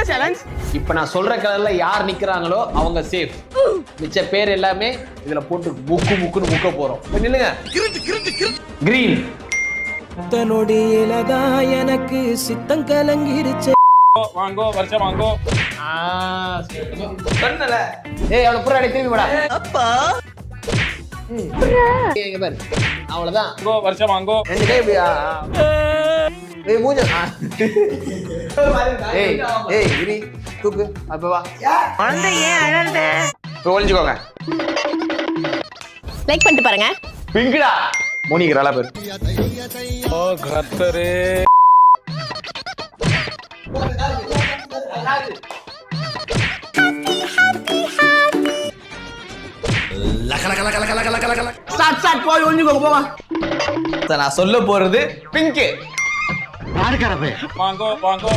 என்ன சேலஞ்ச்? இப்ப நான் சொல்ற கலர்ல யார் நிக்கிறாங்களோ அவங்க சேஃப். மிச்ச பேர் எல்லாமே இதுல போட்டு முக்குன்னு முக்க போறோம். நில்லுங்க. கிரீன். தன்னோடியிலதா எனக்கு சித்தம் கலங்கிருச்சு. வாங்கோ வருஷம் வாங்கோ. சொன்னல. ஏய் அவளை புறா திரும்பி வாடா. அப்பா இங்க பாரு. அவ்வளவுதான். வாங்கோ வருஷம் வாங்கோ. ரெண்டு கை இப்படி ஏய் மூஞ்ச ஏய் கிரி தூக்கு அப்ப வா. குழந்தை ஏன் அழறத? போய் ஒளிஞ்சுக்கோங்க. லைக் பண்ணிட்டு பாருங்க. பிங்குடா மோனிக்கிறாளா பேர். ஓ கர்த்தரே. ஸ்டார்ட் போய் ஒளிஞ்சுக்கோங்க போவா. நான் சொல்ல போறது பிங்க். வாங்கோ வாங்கோ.